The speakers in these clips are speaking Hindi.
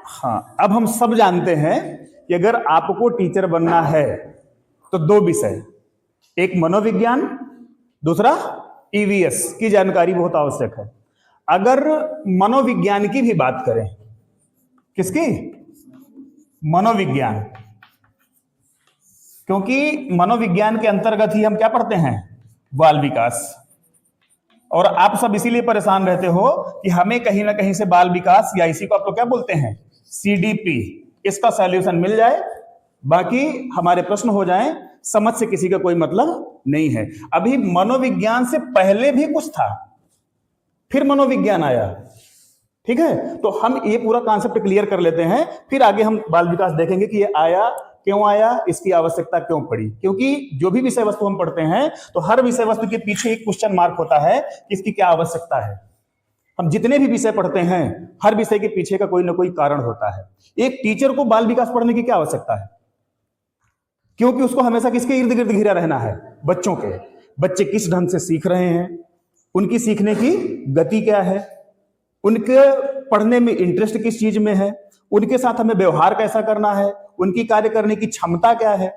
हाँ, अब हम सब जानते हैं कि अगर आपको टीचर बनना है तो दो विषय, एक मनोविज्ञान, दूसरा ईवीएस की जानकारी बहुत आवश्यक है। अगर मनोविज्ञान की भी बात करें, किसकी? मनोविज्ञान, क्योंकि मनोविज्ञान के अंतर्गत ही हम क्या पढ़ते हैं? बाल विकास। और आप सब इसीलिए परेशान रहते हो कि हमें कहीं ना कहीं से बाल विकास या इसी को आप लोग क्या बोलते हैं, सीडीपी, इसका सॉल्यूशन मिल जाए, बाकी हमारे प्रश्न हो जाएं, समझ से किसी का कोई मतलब नहीं है। अभी मनोविज्ञान से पहले भी कुछ था, फिर मनोविज्ञान आया। ठीक है, तो हम ये पूरा कॉन्सेप्ट क्लियर कर लेते हैं, फिर आगे हम बाल विकास देखेंगे कि ये आया, क्यों आया, इसकी आवश्यकता क्यों पड़ी। क्योंकि जो भी विषय वस्तु हम पढ़ते हैं तो हर विषय वस्तु के पीछे एक क्वेश्चन मार्क होता है कि इसकी क्या आवश्यकता है। हम जितने भी विषय पढ़ते हैं हर विषय के पीछे का कोई ना कोई कारण होता है। एक टीचर को बाल विकास पढ़ने की क्या आवश्यकता है? क्योंकि उसको हमेशा किसके इर्द गिर्द घिरा रहना है? बच्चों के। बच्चे किस ढंग से सीख रहे हैं, उनकी सीखने की गति क्या है, उनके पढ़ने में इंटरेस्ट किस चीज में है, उनके साथ हमें व्यवहार कैसा करना है, उनकी कार्य करने की क्षमता क्या है।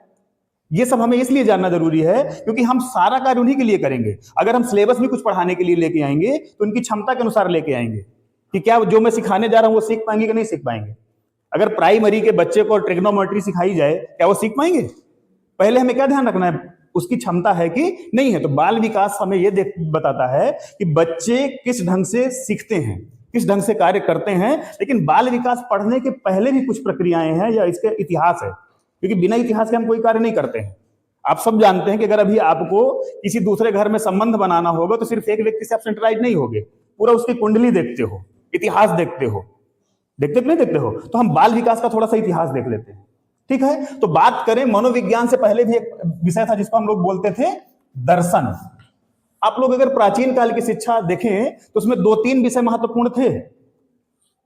ये सब हमें इसलिए जानना जरूरी है क्योंकि हम सारा कार्य उन्हीं के लिए करेंगे। अगर हम सिलेबस भी कुछ पढ़ाने के लिए लेके आएंगे तो उनकी क्षमता के अनुसार लेके आएंगे कि क्या जो मैं सिखाने जा रहा हूं वो सीख पाएंगे कि नहीं सीख पाएंगे। अगर प्राइमरी के बच्चे को ट्रिग्नोमेट्री सिखाई जाए, क्या वो सीख पाएंगे? पहले हमें क्या ध्यान रखना है, उसकी क्षमता है कि नहीं है। तो बाल विकास हमें यह बताता है कि बच्चे किस ढंग से सीखते हैं, किस ढंग से कार्य करते हैं। लेकिन बाल विकास पढ़ने के पहले भी कुछ प्रक्रियाएं हैं या इसके इतिहास है, क्योंकि बिना इतिहास के हम कोई कार्य नहीं करते हैं। आप सब जानते हैं कि अगर अभी आपको किसी दूसरे घर में संबंध बनाना होगा तो सिर्फ एक व्यक्ति से आप सेंट्रलाइज नहीं होगे, पूरा उसकी कुंडली देखते हो, इतिहास देखते हो, देखते नहीं देखते हो। तो हम बाल विकास का थोड़ा सा इतिहास देख लेते हैं। ठीक है, तो बात करें मनोविज्ञान से पहले भी एक विषय था जिसको हम लोग बोलते थे दर्शन। आप लोग अगर प्राचीन काल की शिक्षा देखें तो उसमें 2-3 विषय महत्वपूर्ण थे।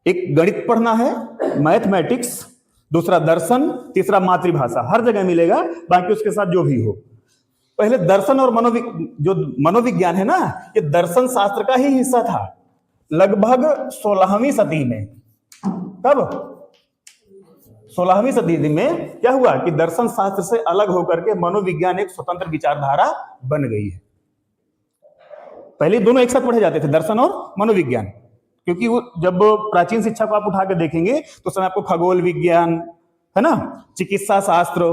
एक गणित पढ़ना है, मैथमेटिक्स, दूसरा दर्शन, तीसरा मातृभाषा। हर जगह मिलेगा, बाकी उसके साथ जो भी हो। पहले दर्शन और जो मनोविज्ञान है ना, ये दर्शन शास्त्र का ही हिस्सा था लगभग 16वीं सदी में। कब? 16वीं सदी में क्या हुआ कि दर्शन शास्त्र से अलग होकर के मनोविज्ञान एक स्वतंत्र विचारधारा बन गई है। पहले दोनों एक साथ पढ़े जाते थे, दर्शन और मनोविज्ञान, क्योंकि वो जब प्राचीन शिक्षा को आप उठा के देखेंगे तो समय आपको खगोल विज्ञान, है ना, चिकित्सा शास्त्र,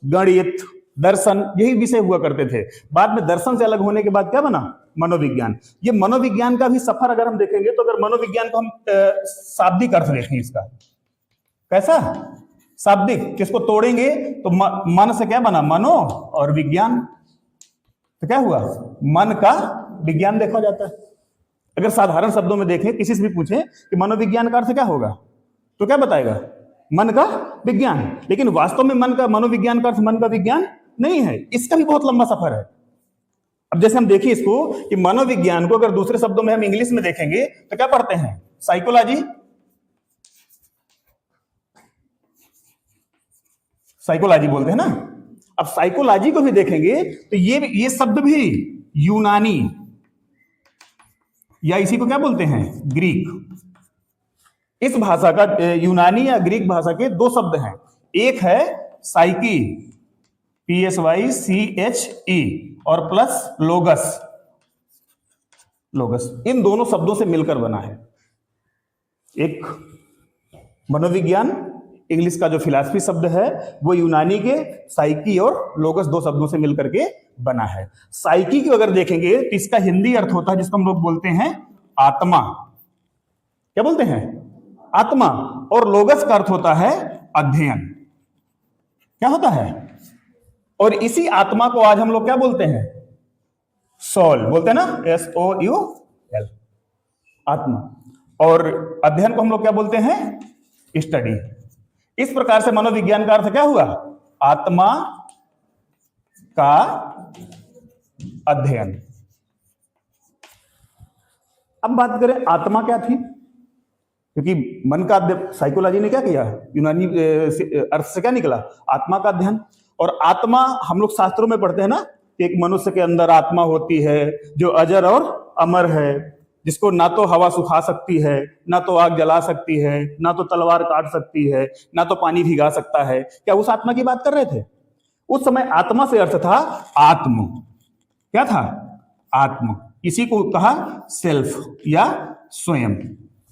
गणित, दर्शन, यही विषय हुआ करते थे। बाद में दर्शन से अलग होने के बाद क्या बना? मनोविज्ञान। ये मनोविज्ञान का भी सफर अगर हम देखेंगे तो अगर मनोविज्ञान को हम शाब्दिक अर्थ देखें इसका, कैसा शाब्दिक, किसको तोड़ेंगे तो मन से क्या बना? मनो और विज्ञान। तो क्या हुआ? मन का विज्ञान देखा जाता है। अगर साधारण शब्दों में देखें, किसी से भी पूछें कि मनोविज्ञान का अर्थ क्या होगा तो क्या बताएगा? मन का विज्ञान। लेकिन वास्तव में मन का, मनोविज्ञान का अर्थ मन का विज्ञान नहीं है। इसका भी बहुत लंबा सफर है। अब जैसे हम देखिए इसको कि मनोविज्ञान को अगर दूसरे शब्दों में हम इंग्लिश में देखेंगे तो क्या पढ़ते हैं? साइकोलॉजी। साइकोलॉजी बोलते हैं ना। अब साइकोलॉजी को भी देखेंगे तो ये शब्द भी यूनानी या इसी को क्या बोलते हैं? ग्रीक। इस भाषा का, यूनानी या ग्रीक भाषा के दो शब्द हैं। एक है साइकी, PSYCHE, और प्लस लोगस। लोगस इन दोनों शब्दों से मिलकर बना है एक मनोविज्ञान। इंग्लिश का जो फिलॉसफी शब्द है वो यूनानी के साइकी और लोगस दो शब्दों से मिलकर के बना है। साइकी को अगर देखेंगे तो इसका हिंदी अर्थ होता है जिसको हम लोग बोलते हैं आत्मा। क्या बोलते हैं? आत्मा। और लोगस का अर्थ होता है अध्ययन। क्या होता है? और इसी आत्मा को आज हम लोग क्या बोलते हैं? सोल बोलते हैं ना, SOUL, आत्मा। और अध्ययन को हम लोग क्या बोलते हैं? स्टडी। इस प्रकार से मनोविज्ञान का अर्थ क्या हुआ? आत्मा का अध्ययन। अब बात करें आत्मा क्या थी, क्योंकि मन का साइकोलॉजी ने क्या किया? यूनानी अर्थ से क्या निकला? आत्मा का अध्ययन। और आत्मा हम लोग शास्त्रों में पढ़ते हैं ना कि एक मनुष्य के अंदर आत्मा होती है जो अजर और अमर है, जिसको ना तो हवा सुखा सकती है, ना तो आग जला सकती है, ना तो तलवार काट सकती है, ना तो पानी भिगा सकता है, क्या उस आत्मा की बात कर रहे थे? उस समय आत्मा से अर्थ था आत्म। क्या था? आत्म। इसी को कहा सेल्फ या स्वयं,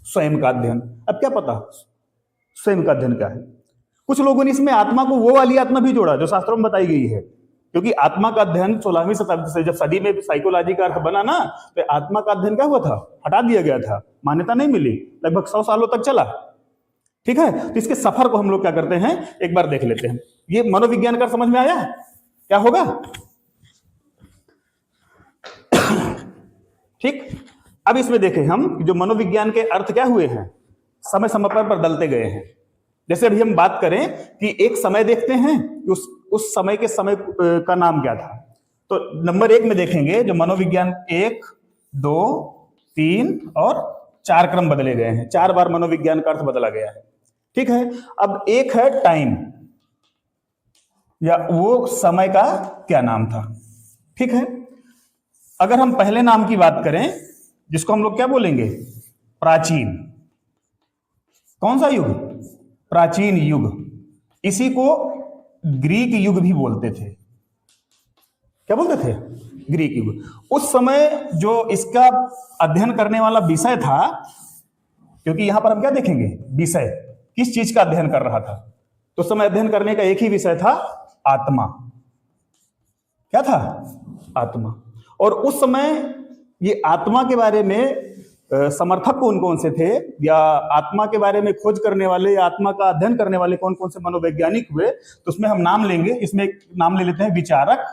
स्वयं का अध्ययन। अब क्या पता स्वयं का अध्ययन क्या है? कुछ लोगों ने इसमें आत्मा को वो वाली आत्मा भी जोड़ा जो शास्त्रों में बताई गई है, क्योंकि आत्मा का अध्ययन 16वीं शताब्दी से, जब सदी में साइकोलॉजी का अर्थ बना ना, तो आत्मा का अध्ययन क्या हुआ था? हटा दिया गया था, मान्यता नहीं मिली, लगभग 100 सालों तक चला। ठीक है, तो इसके सफर को हम लोग क्या करते हैं, एक बार देख लेते हैं। ये मनोविज्ञान का समझ में आया क्या होगा? ठीक, अब इसमें देखें हम जो मनोविज्ञान के अर्थ क्या हुए हैं, समय समय पर बदलते गए हैं। जैसे अभी हम बात करें कि एक समय देखते हैं कि उस समय के समय का नाम क्या था, तो नंबर 1 में देखेंगे जो मनोविज्ञान 1, 2, 3 और 4 क्रम बदले गए हैं। 4 बार मनोविज्ञान का अर्थ बदला गया है। ठीक है, अब एक है टाइम, या वो समय का क्या नाम था। ठीक है, अगर हम पहले नाम की बात करें जिसको हम लोग क्या बोलेंगे? प्राचीन। कौन सा युग? प्राचीन युग। इसी को ग्रीक युग भी बोलते थे। क्या बोलते थे? ग्रीक युग। उस समय जो इसका अध्ययन करने वाला विषय था, क्योंकि यहां पर हम क्या देखेंगे? विषय किस चीज का अध्ययन कर रहा था, तो उस समय अध्ययन करने का एक ही विषय था, आत्मा। क्या था? आत्मा। और उस समय ये आत्मा के बारे में समर्थक कौन कौन से थे, या आत्मा के बारे में खोज करने वाले या आत्मा का अध्ययन करने वाले कौन कौन से मनोवैज्ञानिक हुए, तो उसमें हम नाम लेंगे। इसमें एक नाम ले लेते हैं विचारक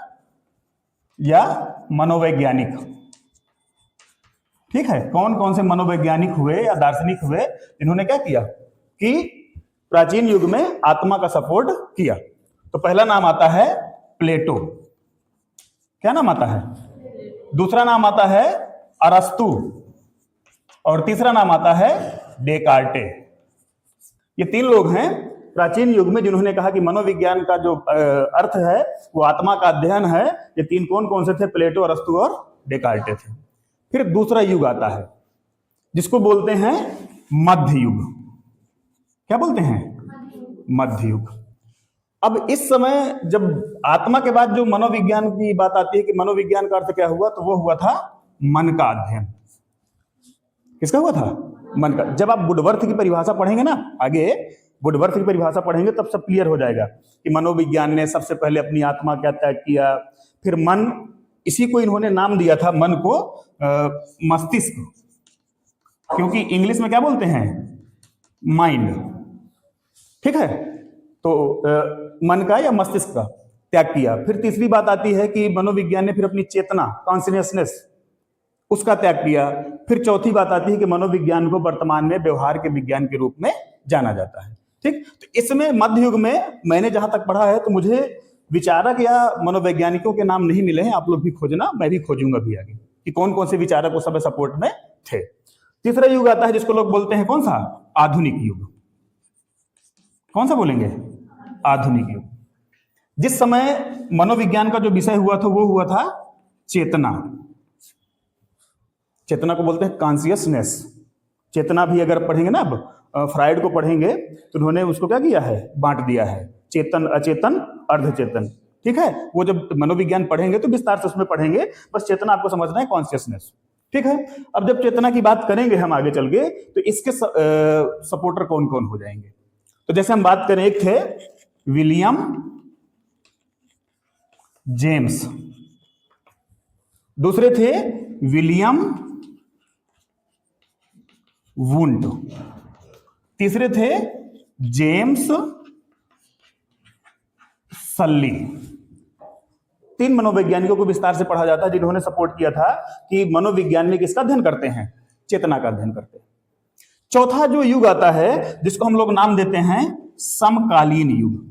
या मनोवैज्ञानिक। ठीक है, कौन कौन से मनोवैज्ञानिक हुए या दार्शनिक हुए जिन्होंने क्या किया कि प्राचीन युग में आत्मा का सपोर्ट किया? तो पहला नाम आता है प्लेटो। क्या नाम आता है? दूसरा नाम आता है अरस्तु, और तीसरा नाम आता है डेकार्टे। ये 3 लोग हैं प्राचीन युग में जिन्होंने कहा कि मनोविज्ञान का जो अर्थ है वो आत्मा का अध्ययन है। ये 3 कौन कौन से थे? प्लेटो, अरस्तु और डेकार्टे थे। फिर दूसरा युग आता है जिसको बोलते हैं मध्य युग। क्या बोलते हैं? मध्य युग। अब इस समय जब आत्मा के बाद जो मनोविज्ञान की बात आती है कि मनोविज्ञान का अर्थ क्या हुआ, तो वो हुआ था मन का अध्ययन। किसका हुआ था? मन का। जब आप वुडवर्थ की परिभाषा पढ़ेंगे ना, आगे वुडवर्थ की परिभाषा पढ़ेंगे तब सब क्लियर हो जाएगा कि मनोविज्ञान ने सबसे पहले अपनी आत्मा क्या त्याग किया, फिर मन, इसी को इन्होंने नाम दिया था मन को मस्तिष्क, क्योंकि इंग्लिश में क्या बोलते हैं? माइंड। ठीक है, तो मन का या मस्तिष्क का त्याग किया। फिर तीसरी बात आती है कि मनोविज्ञान ने फिर अपनी चेतना, कॉन्शियसनेस, उसका त्याग किया। फिर चौथी बात आती है कि मनोविज्ञान को वर्तमान में व्यवहार के विज्ञान के रूप में जाना जाता है। ठीक, तो इसमें मध्य युग में मैंने जहां तक पढ़ा है तो मुझे विचारक या मनोवैज्ञानिकों के नाम नहीं मिले हैं। आप लोग भी खोजना, मैं भी खोजूंगा भी आगे कि कौन कौन से विचारक उस समय सपोर्ट में थे। तीसरा युग आता है जिसको लोग बोलते हैं कौन सा? आधुनिक युग। कौन सा बोलेंगे? आधुनिक युग। जिस समय मनोविज्ञान का जो विषय हुआ था वो हुआ था चेतना। चेतना को बोलते हैं कॉन्शियसनेस। चेतना भी अगर पढ़ेंगे ना, अब फ्राइड को पढ़ेंगे तो उन्होंने उसको क्या किया है? बांट दिया है, चेतन, अचेतन, अर्धचेतन। ठीक है, वो जब मनोविज्ञान पढ़ेंगे तो विस्तार से उसमें पढ़ेंगे, बस चेतना आपको समझना है, कॉन्शियसनेस। ठीक है, अब जब चेतना की बात करेंगे हम आगे चल के, तो इसके सपोर्टर कौन कौन हो जाएंगे। तो जैसे हम बात करें, एक थे विलियम जेम्स, दूसरे थे विलियम वुंड, तीसरे थे जेम्स सल्ली। 3 मनोवैज्ञानिकों को विस्तार से पढ़ा जाता है जिन्होंने सपोर्ट किया था कि मनोविज्ञान में किसका अध्ययन करते हैं? चेतना का अध्ययन करते हैं। चौथा जो युग आता है जिसको हम लोग नाम देते हैं समकालीन युग।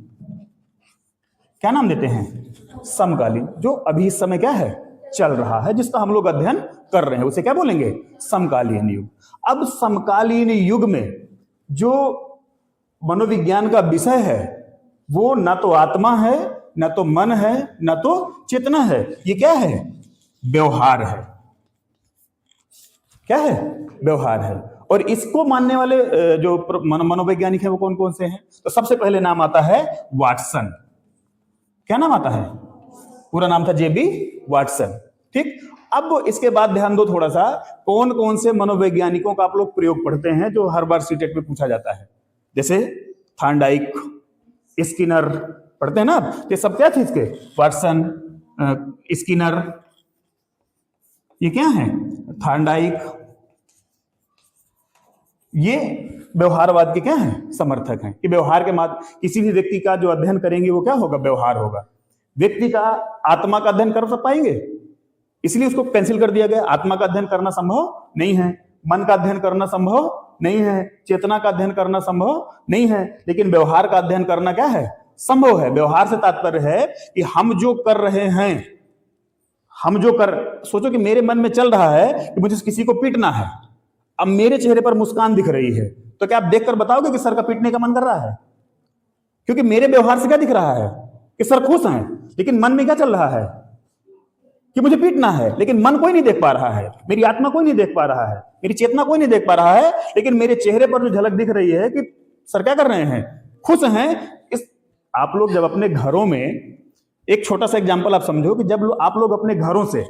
क्या नाम देते हैं? समकालीन। जो अभी इस समय क्या है? चल रहा है, जिसका हम लोग अध्ययन कर रहे हैं, उसे क्या बोलेंगे? समकालीन युग। अब समकालीन युग में जो मनोविज्ञान का विषय है वो ना तो आत्मा है, ना तो मन है, ना तो चेतना है। ये क्या है? व्यवहार है। क्या है? व्यवहार है। और इसको मानने वाले जो मनोवैज्ञानिक है वो कौन कौन से हैं? तो सबसे पहले नाम आता है वाटसन। क्या नाम आता है? पूरा नाम था जेबी वाटसन। ठीक, अब इसके बाद ध्यान दो थोड़ा सा, कौन कौन से मनोवैज्ञानिकों का आप लोग प्रयोग पढ़ते हैं जो हर बार सीटेट में पूछा जाता है? जैसे थॉर्नडाइक, स्किनर पढ़ते हैं ना आप, ये सब क्या थे इसके? वाटसन, स्किनर, ये क्या है? थॉर्नडाइक, ये व्यवहारवाद के क्या हैं? समर्थक हैं कि व्यवहार के माध्यम किसी भी व्यक्ति का जो अध्ययन करेंगे वो क्या होगा? व्यवहार होगा। व्यक्ति का आत्मा का अध्ययन कर पाएंगे, इसलिए उसको कैंसिल कर दिया गया। आत्मा का अध्ययन करना संभव नहीं है, मन का अध्ययन करना संभव नहीं है, चेतना का अध्ययन करना संभव नहीं है, लेकिन व्यवहार का अध्ययन करना क्या है? संभव है। व्यवहार से तात्पर्य है कि हम जो कर रहे हैं, हम जो कर, सोचो कि मेरे मन में चल रहा है कि मुझे किसी को पीटना है, अब मेरे चेहरे पर मुस्कान दिख रही है, तो क्या आप देखकर बताओगे कि सर का पीटने का मन कर रहा है? क्योंकि मेरे व्यवहार से क्या दिख रहा है कि सर खुश हैं, लेकिन मन में क्या चल रहा है कि मुझे पीटना है। लेकिन मन कोई नहीं देख पा रहा है, मेरी आत्मा कोई नहीं देख पा रहा है, मेरी चेतना कोई नहीं देख पा रहा है, लेकिन मेरे चेहरे पर जो झलक दिख रही है कि सर क्या कर रहे हैं? खुश हैं। इस आप लोग जब अपने घरों में, एक छोटा सा एग्जांपल आप समझो कि जब आप लोग अपने घरों से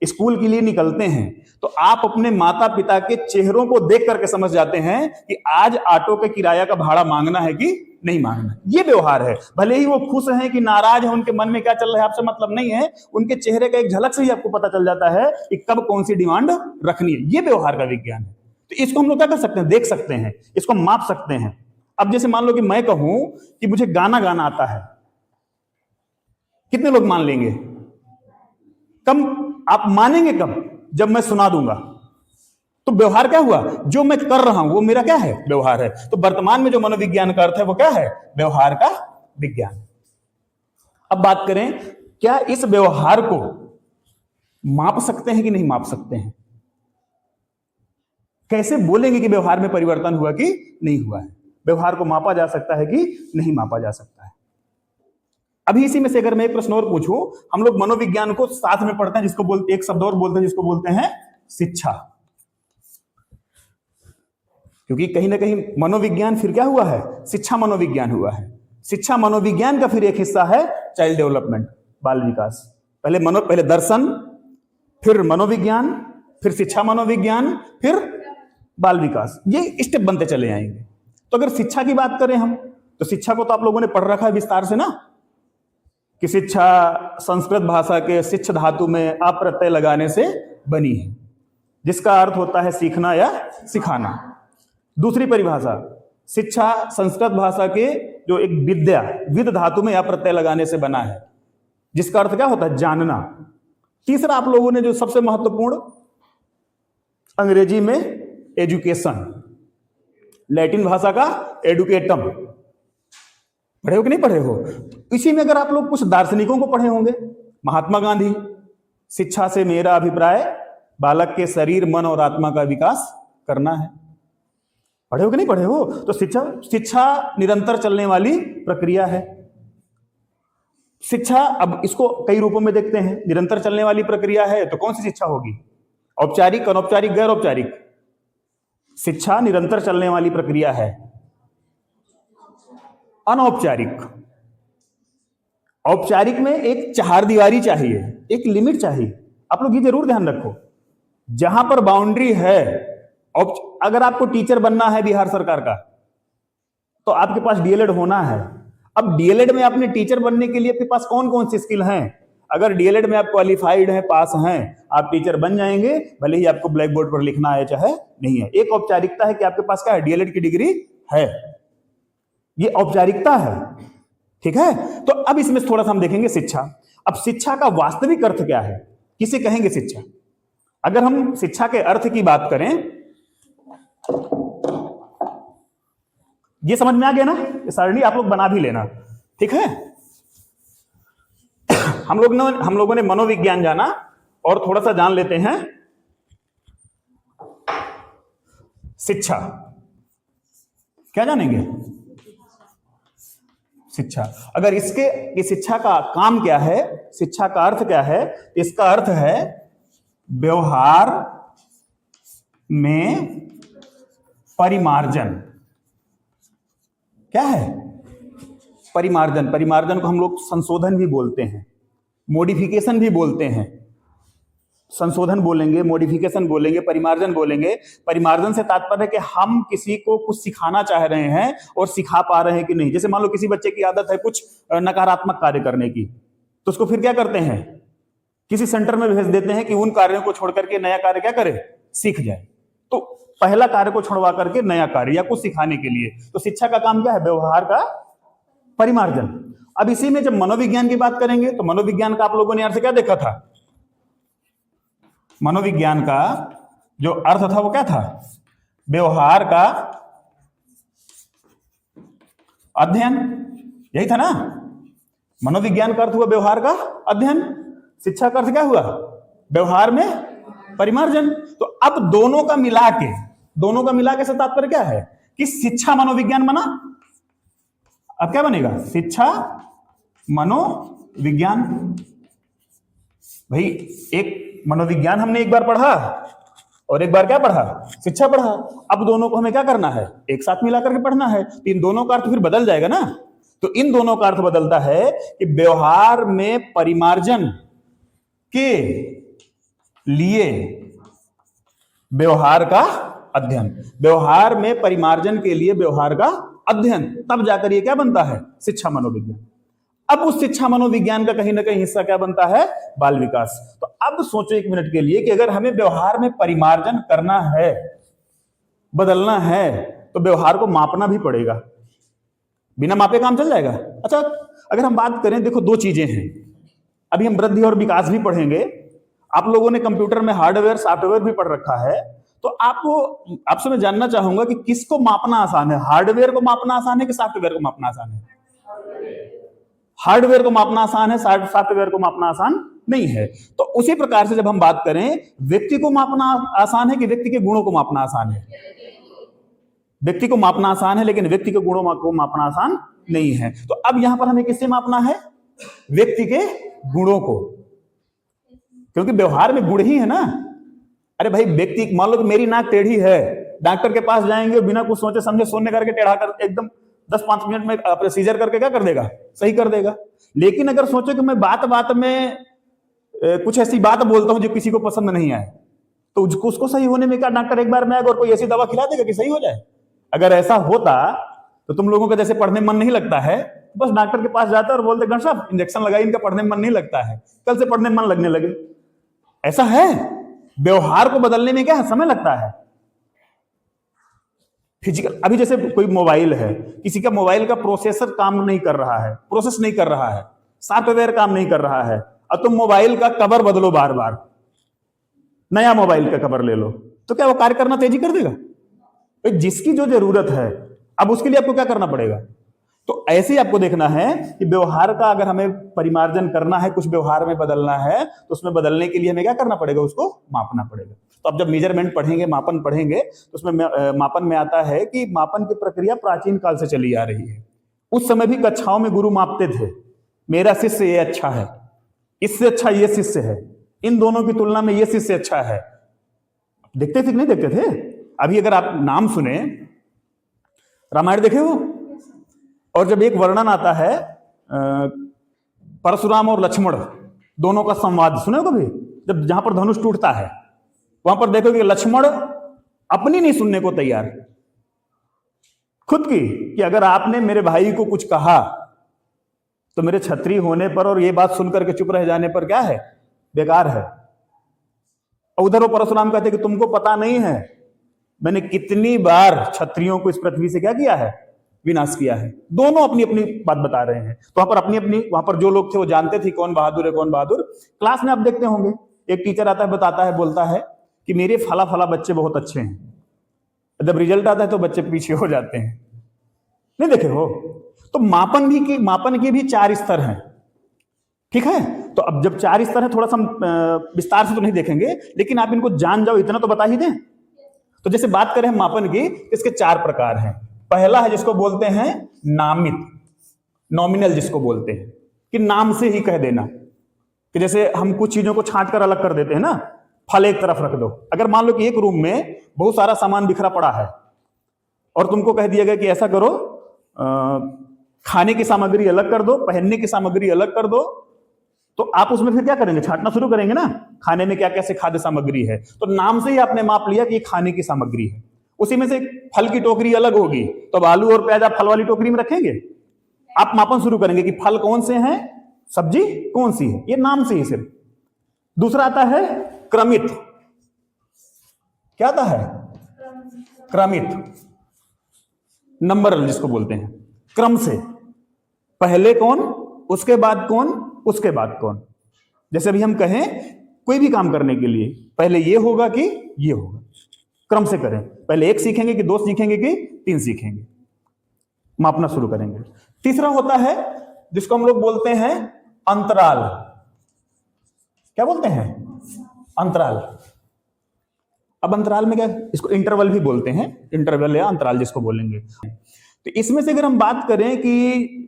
स्कूल के लिए निकलते हैं तो आप अपने माता पिता के चेहरों को देख करके समझ जाते हैं कि आज ऑटो के किराया का भाड़ा मांगना है कि नहीं मांगना। ये व्यवहार है। भले ही वो खुश हैं कि नाराज हैं, उनके मन में क्या चल रहा है आपसे मतलब नहीं है, उनके चेहरे का एक झलक से ही आपको पता चल जाता है कि कब कौन सी डिमांड रखनी है। ये व्यवहार का विज्ञान है। तो इसको हम लोग क्या कर सकते हैं? देख सकते हैं, इसको माप सकते हैं। अब जैसे मान लो कि मैं कहूं कि मुझे गाना गाना आता है, कितने लोग मान लेंगे? कम। आप मानेंगे कब? जब मैं सुना दूंगा। तो व्यवहार क्या हुआ? जो मैं कर रहा हूं वो मेरा क्या है? व्यवहार है। तो वर्तमान में जो मनोविज्ञान का अर्थ है वो क्या है? व्यवहार का विज्ञान। अब बात करें, क्या इस व्यवहार को माप सकते हैं कि नहीं माप सकते हैं? कैसे बोलेंगे कि व्यवहार में परिवर्तन हुआ कि नहीं हुआ है? व्यवहार को मापा जा सकता है कि नहीं मापा जा सकता है? अभी इसी में से अगर मैं एक प्रश्न और पूछूं, हम लोग मनोविज्ञान को साथ में पढ़ते हैं, जिसको बोलते, एक शब्द और बोलते हैं जिसको बोलते हैं शिक्षा। क्योंकि कहीं ना कहीं मनोविज्ञान फिर क्या हुआ है? शिक्षा मनोविज्ञान हुआ है। शिक्षा मनोविज्ञान का फिर एक हिस्सा है चाइल्ड डेवलपमेंट, बाल विकास। पहले दर्शन, फिर मनोविज्ञान, फिर शिक्षा मनोविज्ञान, फिर बाल विकास। ये स्टेप बनते चले आएंगे। तो अगर शिक्षा की बात करें हम, तो शिक्षा को तो आप लोगों ने पढ़ रखा है विस्तार से ना, कि शिक्षा संस्कृत भाषा के शिक्ष धातु में अप्रत्यय लगाने से बनी है, जिसका अर्थ होता है सीखना या सिखाना। दूसरी परिभाषा, शिक्षा संस्कृत भाषा के जो एक विद्या, विद धातु में अप्रत्यय लगाने से बना है, जिसका अर्थ क्या होता है? जानना। तीसरा आप लोगों ने जो सबसे महत्वपूर्ण, अंग्रेजी में एजुकेशन, लैटिन भाषा का एडुकेटम, पढ़े हो कि नहीं पढ़े हो? इसी में अगर आप लोग कुछ दार्शनिकों को पढ़े होंगे, महात्मा गांधी, शिक्षा से मेरा अभिप्राय बालक के शरीर, मन और आत्मा का विकास करना है। पढ़े हो कि नहीं पढ़े हो? तो शिक्षा निरंतर चलने वाली प्रक्रिया है। शिक्षा, अब इसको कई रूपों में देखते हैं। निरंतर चलने वाली प्रक्रिया है तो कौन सी शिक्षा होगी? औपचारिक, अनौपचारिक, गैर औपचारिक? शिक्षा निरंतर चलने वाली प्रक्रिया है। अनौपचारिक, औपचारिक में एक चहारदीवारी चाहिए, एक लिमिट चाहिए। आप लोग ये जरूर ध्यान रखो, जहां पर बाउंड्री है। अगर आपको टीचर बनना है बिहार सरकार का, तो आपके पास डीएलएड होना है। अब डीएलएड में अपने टीचर बनने के लिए आपके पास कौन कौन सी स्किल हैं? अगर डीएलएड में आप क्वालिफाइड हैं, पास हैं, आप टीचर बन जाएंगे, भले ही आपको ब्लैक बोर्ड पर लिखना है चाहे नहीं है। एक औपचारिकता है कि आपके पास क्या है? डीएलएड की डिग्री है। ये औपचारिकता है, ठीक है। तो अब इसमें थोड़ा सा हम देखेंगे शिक्षा। अब शिक्षा का वास्तविक अर्थ क्या है? किसे कहेंगे शिक्षा? अगर हम शिक्षा के अर्थ की बात करें, ये समझ में आ गया ना? ये सारणी आप लोग बना भी लेना, ठीक है। हम लोगों ने मनोविज्ञान जाना और थोड़ा सा जान लेते हैं शिक्षा। क्या जानेंगे? शिक्षा। अगर इसके शिक्षा का काम क्या है, शिक्षा का अर्थ क्या है? इसका अर्थ है व्यवहार में परिमार्जन क्या है? परिमार्जन। परिमार्जन को हम लोग संशोधन भी बोलते हैं, मॉडिफिकेशन भी बोलते हैं। संशोधन बोलेंगे, मॉडिफिकेशन बोलेंगे, परिमार्जन बोलेंगे। परिमार्जन से तात्पर्य है कि हम किसी को कुछ सिखाना चाह रहे हैं और सिखा पा रहे हैं कि नहीं। जैसे मान लो किसी बच्चे की आदत है कुछ नकारात्मक कार्य करने की, तो उसको फिर क्या करते हैं, किसी सेंटर में भेज देते हैं कि उन कार्यों को छोड़ करके नया कार्य क्या करे, सीख जाए। तो पहला कार्य को छोड़वा करके नया कार्य या कुछ सिखाने के लिए। तो शिक्षा का काम क्या है? व्यवहार का परिमार्जन। अब इसी में जब मनोविज्ञान की बात करेंगे तो मनोविज्ञान का आप लोगों ने अर्थ क्या देखा था? मनोविज्ञान का जो अर्थ था वो क्या था? व्यवहार का अध्ययन, यही था ना। मनोविज्ञान का अर्थ हुआ व्यवहार का अध्ययन, शिक्षा का अर्थ क्या हुआ? व्यवहार में परिमार्जन। तो अब दोनों का मिला के से तात्पर्य क्या है कि शिक्षा मनोविज्ञान बना। अब क्या बनेगा? शिक्षा मनोविज्ञान। भाई एक मनोविज्ञान हमने एक बार पढ़ा और एक बार क्या पढ़ा? शिक्षा पढ़ा। अब दोनों को हमें क्या करना है? एक साथ मिलाकर के पढ़ना है। तो इन दोनों का अर्थ फिर बदल जाएगा ना। तो इन दोनों का अर्थ बदलता है कि व्यवहार में परिमार्जन के लिए व्यवहार का अध्ययन, व्यवहार में परिमार्जन के लिए व्यवहार का अध्ययन, तब जाकर ये क्या बनता है? शिक्षा मनोविज्ञान। अब उस शिक्षा मनोविज्ञान का कहीं ना कहीं हिस्सा क्या बनता है? बाल विकास। तो अब सोचो एक मिनट के लिए कि अगर हमें व्यवहार में परिमार्जन करना है, बदलना है, तो व्यवहार को मापना भी पड़ेगा। बिना मापे काम चल जाएगा? अच्छा, अगर हम बात करें, देखो दो चीजें हैं। अभी हम वृद्धि और विकास भी पढ़ेंगे। आप लोगों ने कंप्यूटर में हार्डवेयर सॉफ्टवेयर भी पढ़ रखा है। तो आपसे मैं जानना चाहूंगा कि किसको मापना आसान है? हार्डवेयर को मापना आसान है कि सॉफ्टवेयर को मापना आसान है? हार्डवेयर को मापना आसान है, सॉफ्टवेयर को मापना आसान नहीं है। तो उसी प्रकार से जब हम बात करें, व्यक्ति को मापना आसान है कि व्यक्ति के गुणों को मापना आसान है? व्यक्ति को मापना आसान है, लेकिन व्यक्ति के गुणों को मापना आसान नहीं है। तो अब यहां पर हमें किससे मापना है? व्यक्ति के गुणों को, क्योंकि व्यवहार में गुण ही है ना। अरे भाई, व्यक्ति, मान लो कि मेरी नाक टेढ़ी है, डॉक्टर के पास जाएंगे, बिना कुछ सोचे समझे शून्य करके टेढ़ा कर एकदम 10-5 मिनट में प्रोसीजर करके क्या कर देगा? सही कर देगा। लेकिन अगर सोचो कि मैं बात बात में कुछ ऐसी बात बोलता हूं जो किसी को पसंद नहीं आए, तो उसको सही होने में क्या डॉक्टर एक बार में आएगा और कोई ऐसी दवा खिला देगा कि सही हो जाए? अगर ऐसा होता तो तुम लोगों का जैसे पढ़ने में मन नहीं लगता है, बस डॉक्टर के पास जाते और बोलते डॉक्टर साहब इंजेक्शन लगाइए, इनका पढ़ने में मन नहीं लगता है, कल से पढ़ने में मन लगने लगे। ऐसा है? व्यवहार को बदलने में क्या है? समय लगता है। फिजिकल, अभी जैसे कोई मोबाइल है, किसी का मोबाइल का प्रोसेसर काम नहीं कर रहा है, प्रोसेस नहीं कर रहा है, सॉफ्टवेयर काम नहीं कर रहा है, और तुम मोबाइल का कवर बदलो बार बार, नया मोबाइल का कवर ले लो, तो क्या वो कार्य करना तेजी कर देगा? जिसकी जो जरूरत है, अब उसके लिए आपको क्या करना पड़ेगा? तो ऐसे ही आपको देखना है कि व्यवहार का अगर हमें परिमार्जन करना है, कुछ व्यवहार में बदलना है, तो उसमें बदलने के लिए हमें क्या करना पड़ेगा? उसको मापना पड़ेगा। तो अब जब मेजरमेंट पढ़ेंगे, मापन पढ़ेंगे, तो उसमें मापन में आता है कि मापन की प्रक्रिया प्राचीन काल से चली आ रही है। उस समय भी कक्षाओं में गुरु मापते थे, मेरा शिष्य ये अच्छा है, इससे अच्छा ये शिष्य है, इन दोनों की तुलना में ये शिष्य अच्छा है। देखते थे कि नहीं देखते थे? अभी अगर आप नाम सुने, रामायण देखे हो, और जब एक वर्णन आता है परशुराम और लक्ष्मण दोनों का संवाद, सुने हो कभी? जब जहां पर धनुष टूटता है, वहां पर देखोगे लक्ष्मण अपनी नहीं सुनने को तैयार, खुद की, कि अगर आपने मेरे भाई को कुछ कहा तो मेरे क्षत्रिय होने पर और ये बात सुनकर के चुप रह जाने पर क्या है? बेकार है। और उधर वो परशुराम कहते कि तुमको पता नहीं है मैंने कितनी बार क्षत्रियों को इस पृथ्वी से क्या किया है? विनाश किया है। दोनों अपनी अपनी बात बता रहे हैं। तो वहां पर अपनी अपनी, वहां पर जो लोग थे वो जानते थे कौन बहादुर है कौन बहादुर। क्लास में आप देखते होंगे, एक टीचर आता है, बताता है, बोलता है कि मेरे फला फला बच्चे बहुत अच्छे हैं, जब रिजल्ट आता है तो बच्चे पीछे हो जाते हैं। नहीं देखे हो? तो मापन के भी 4 स्तर हैं, ठीक है? तो अब जब 4 स्तर है, थोड़ा सा विस्तार से तो नहीं देखेंगे, लेकिन आप इनको जान जाओ, इतना तो बता ही दें। तो जैसे बात करें हम मापन की, इसके 4 प्रकार हैं। पहला है जिसको बोलते हैं नामित, नॉमिनल जिसको बोलते हैं, कि नाम से ही कह देना, कि जैसे हम कुछ चीजों को छांट कर अलग कर देते हैं ना, फल एक तरफ रख दो। अगर मान लो कि एक रूम में बहुत सारा सामान बिखरा पड़ा है और तुमको कह दिया गया कि ऐसा करो, खाने की सामग्री अलग कर दो, पहनने की सामग्री अलग कर दो, तो आप उसमें फिर क्या करेंगे? छांटना शुरू करेंगे ना, खाने में क्या कैसे खाद्य सामग्री है। तो नाम से ही आपने माप लिया कि ये खाने की सामग्री है। उसी में से फल की टोकरी अलग होगी, तो अब आलू और प्याज आप फल वाली टोकरी में रखेंगे? आप मापन शुरू करेंगे कि फल कौन से हैं, सब्जी कौन सी है, ये नाम से ही सिर्फ। दूसरा आता है क्रमित। क्या आता है? क्रमित, नंबर जिसको बोलते हैं, क्रम से, पहले कौन, उसके बाद कौन, उसके बाद कौन। जैसे अभी हम कहें कोई भी काम करने के लिए पहले ये होगा कि ये होगा, क्रम से करें। पहले एक सीखेंगे कि दो सीखेंगे कि तीन सीखेंगे, मापना शुरू करेंगे। तीसरा होता है जिसको हम लोग बोलते हैं अंतराल। क्या बोलते हैं? अंतराल। अब अंतराल में क्या, इसको इंटरवल भी बोलते हैं, इंटरवल या अंतराल जिसको बोलेंगे। तो इसमें से अगर हम बात करें कि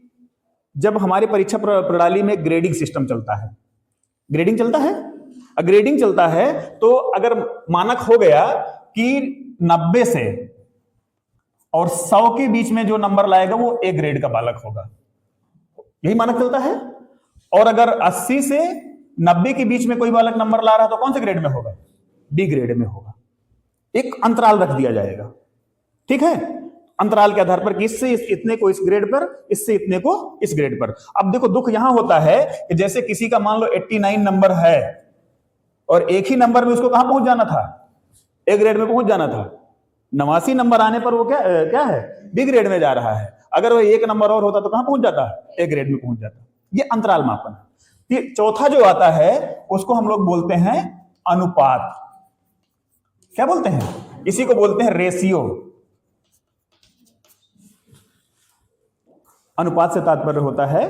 जब हमारी परीक्षा प्रणाली में ग्रेडिंग सिस्टम चलता है, ग्रेडिंग चलता है, ग्रेडिंग चलता है, तो अगर मानक हो गया कि 90 से और 100 के बीच में जो नंबर लाएगा वो ए ग्रेड का बालक होगा, यही मानक चलता है। और अगर 80 से 90 के बीच में कोई बालक नंबर ला रहा है तो कौन से ग्रेड में होगा? बी ग्रेड में होगा। एक अंतराल रख दिया जाएगा, ठीक है, अंतराल के आधार पर कि इससे इतने को इस ग्रेड पर, इससे इतने को इस ग्रेड पर। अब देखो दुख यहां होता है कि जैसे किसी का मान लो 89 नंबर है और एक ही नंबर में उसको कहां पहुंच जाना था? ए ग्रेड में पहुंच जाना था। 89 नंबर आने पर वो क्या है? बी ग्रेड में जा रहा है। अगर वो एक नंबर और होता तो कहां पहुंच जाता? ए ग्रेड में पहुंच जाता। ये अंतराल मापन। ये चौथा जो आता है उसको हम लोग बोलते हैं अनुपात। क्या बोलते हैं? इसी को बोलते हैं रेशियो। अनुपात से तात्पर्य होता है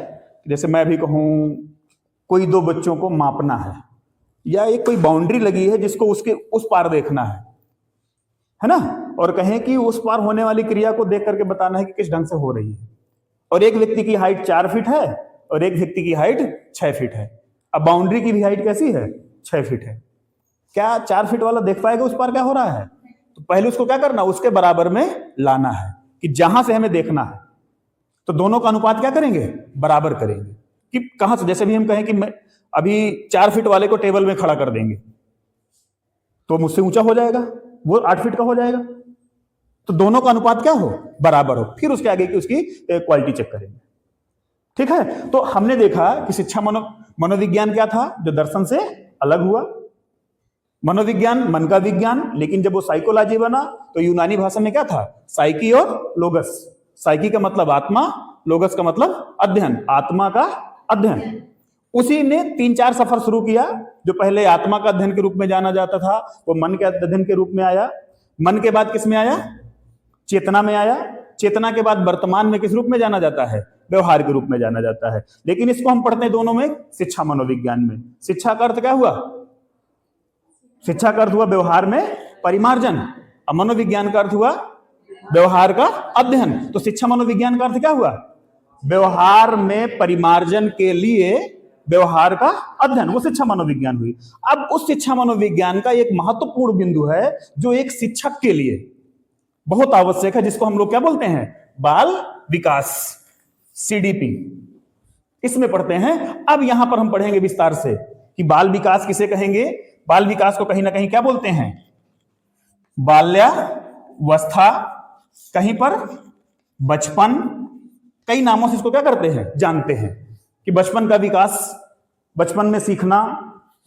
जैसे मैं भी कहूं कोई दो बच्चों को मापना है, या एक कोई बाउंड्री लगी है जिसको उसके उस पार देखना है ना, और कहें कि उस पार होने वाली क्रिया को देख करके बताना है कि किस ढंग से हो रही है। और एक व्यक्ति की हाइट 4 फीट है और एक व्यक्ति की हाइट 6 फीट है। अब बाउंड्री की भी हाइट कैसी है? 6 फीट है। क्या 4 फीट वाला देख पाएगा उस पार क्या हो रहा है? तो पहले उसको क्या करना, उसके बराबर में लाना है कि जहां से हमें देखना है। तो दोनों का अनुपात क्या करेंगे? बराबर करेंगे। कि कहां से, जैसे भी हम कहें कि मैं अभी 4 फीट वाले को टेबल में खड़ा कर देंगे तो मुझसे ऊंचा हो जाएगा, वो 8 फीट का हो जाएगा। तो दोनों का अनुपात क्या हो? बराबर हो। फिर उसके आगे की उसकी क्वालिटी चेक करेंगे, ठीक है। तो हमने देखा कि शिक्षा मनोविज्ञान क्या था जो दर्शन से अलग हुआ। मनोविज्ञान मन का विज्ञान, लेकिन जब वो साइकोलॉजी बना तो यूनानी भाषा में क्या था? साइकी और लोगस। साइकी का मतलब आत्मा, लोगस का मतलब अध्ययन, आत्मा का अध्ययन। उसी ने 3-4 सफर शुरू किया। जो पहले आत्मा का अध्ययन के रूप में जाना जाता था वो मन के अध्ययन के रूप में आया। मन के बाद किस में आया? चेतना में आया। चेतना के बाद वर्तमान में किस रूप में जाना जाता है? व्यवहार के रूप में जाना जाता है। लेकिन इसको हम पढ़ते हैं दोनों में, शिक्षा मनोविज्ञान में। शिक्षा का अर्थ क्या हुआ? शिक्षा का अर्थ हुआ व्यवहार में परिमार्जन, और मनोविज्ञान का अर्थ हुआ व्यवहार का अध्ययन। तो शिक्षा मनोविज्ञान का अर्थ क्या हुआ? व्यवहार में परिमार्जन के लिए व्यवहार का अध्ययन, वो शिक्षा मनोविज्ञान हुई। अब उस शिक्षा मनोविज्ञान का एक महत्वपूर्ण बिंदु है जो एक शिक्षक के लिए बहुत आवश्यक है, जिसको हम लोग क्या बोलते हैं? बाल विकास, सीडीपी। इसमें पढ़ते हैं। अब यहां पर हम पढ़ेंगे विस्तार से कि बाल विकास किसे कहेंगे। बाल विकास को कहीं ना कहीं क्या बोलते हैं? बाल्यावस्था, कहीं पर बचपन, कई नामों से इसको क्या करते हैं? जानते हैं कि बचपन का विकास, बचपन में सीखना,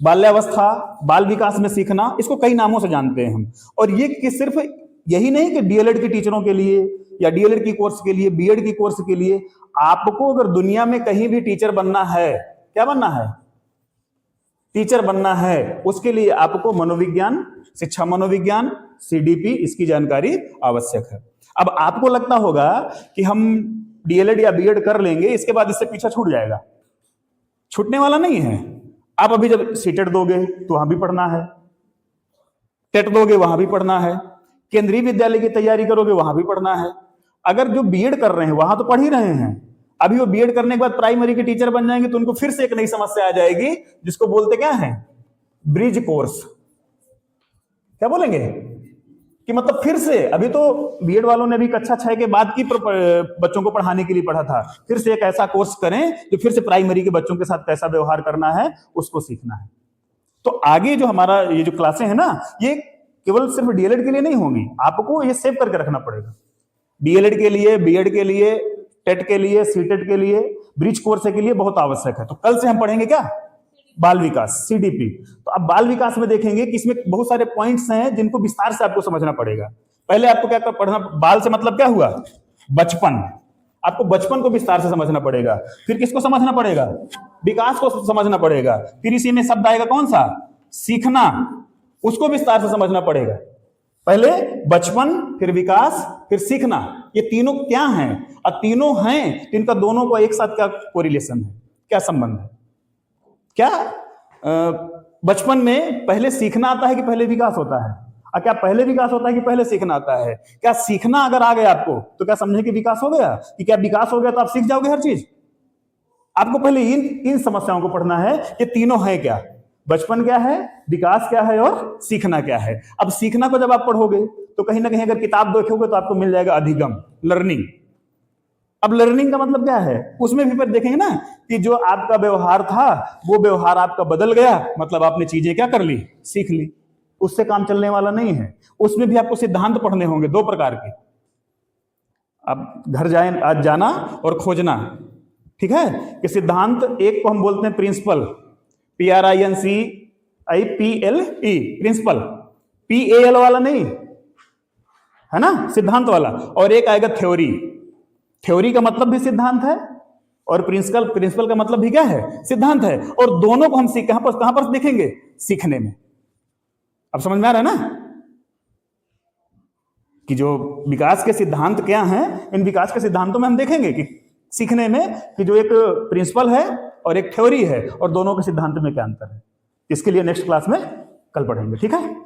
बाल्यावस्था, बाल विकास में सीखना, इसको कई नामों से जानते हैं हम। और ये कि सिर्फ यही नहीं कि डीएलएड के टीचरों के लिए या डीएलएड की कोर्स के लिए, बीएड की कोर्स के लिए, आपको अगर दुनिया में कहीं भी टीचर बनना है, क्या बनना है? टीचर बनना है, उसके लिए आपको मनोविज्ञान, शिक्षा मनोविज्ञान, सीडीपी, इसकी जानकारी आवश्यक है। अब आपको लगता होगा कि हम डीएलएड या बीएड कर लेंगे, इसके बाद इससे पीछा छूट जाएगा। छूटने वाला नहीं है। आप अभी जब सीटेट दोगे तो वहां भी पढ़ना है, टेट दोगे वहां भी पढ़ना है, केंद्रीय विद्यालय की तैयारी करोगे वहां भी पढ़ना है। अगर जो बीएड कर रहे हैं वहां तो पढ़ ही रहे हैं, अभी वो बीएड करने के बाद प्राइमरी के टीचर बन जाएंगे तो उनको फिर से एक नई समस्या आ जाएगी जिसको बोलते क्या है? Bridge course. क्या बोलेंगे कि मतलब फिर से, अभी तो बीएड वालों ने भी कक्षा 6 के बाद की बच्चों को पढ़ाने के लिए पढ़ा था, फिर से एक ऐसा कोर्स करें जो फिर से प्राइमरी के बच्चों के साथ कैसा व्यवहार करना है उसको सीखना है। तो आगे जो हमारा ये जो क्लासें हैं ना, ये केवल सिर्फ डीएलएड के लिए नहीं होंगी, आपको ये सेव करके रखना पड़ेगा। डीएलएड के लिए, बीएड के लिए, टेट के लिए, सीटेट के लिए, ब्रिज कोर्स के लिए बहुत आवश्यक है। तो कल से हम पढ़ेंगे क्या, बाल विकास, सीडीपी। तो अब बाल विकास में देखेंगे कि इसमें बहुत सारे पॉइंट्स हैं जिनको विस्तार से आपको समझना पड़ेगा। पहले आपको क्या पढ़ना, बाल से मतलब क्या हुआ, बचपन। आपको बचपन को विस्तार से समझना पड़ेगा। फिर किसको समझना पड़ेगा, विकास को समझना पड़ेगा। फिर इसी में शब्द आएगा कौन सा, सीखना, उसको विस्तार से समझना पड़ेगा। पहले बचपन, फिर विकास, फिर सीखना। ये तीनों क्या हैं, और तीनों हैं तो इनका दोनों का एक साथ क्या कोरिलेशन है, क्या संबंध है। क्या बचपन में पहले सीखना आता है कि पहले विकास होता है, और क्या पहले विकास होता है कि पहले सीखना आता है। क्या सीखना अगर आ गया आपको तो क्या समझे कि विकास हो गया, कि क्या विकास हो गया तो आप सीख जाओगे हर चीज। आपको पहले इन समस्याओं को पढ़ना है, ये तीनों है क्या, बचपन क्या है, विकास क्या है, और सीखना क्या है। अब सीखना को जब आप पढ़ोगे तो कहीं ना कहीं अगर किताब देखोगे तो आपको मिल जाएगा अधिगम, लर्निंग। अब लर्निंग का मतलब क्या है, उसमें भी फिर देखेंगे ना कि जो आपका व्यवहार था वो व्यवहार आपका बदल गया, मतलब आपने चीजें क्या कर ली, सीख ली। उससे काम चलने वाला नहीं है। उसमें भी आपको सिद्धांत पढ़ने होंगे दो प्रकार के। अब घर जाए आज जाना और खोजना, ठीक है। कि सिद्धांत एक को हम बोलते हैं प्रिंसिपल, PRINCIPLE, प्रिंसिपल, PAL वाला नहीं है ना, सिद्धांत वाला। और एक आएगा थ्योरी। थ्योरी का मतलब भी सिद्धांत है, और प्रिंसिपल का मतलब भी क्या है, सिद्धांत है। और दोनों को हम कहां पर देखेंगे, सीखने में। अब समझ में आ रहा है ना कि जो विकास के सिद्धांत क्या हैं, इन विकास के सिद्धांतों में हम देखेंगे कि सीखने में कि जो एक प्रिंसिपल है और एक थ्योरी है, और दोनों के सिद्धांत में क्या अंतर है। इसके लिए नेक्स्ट क्लास में कल पढ़ेंगे, ठीक है।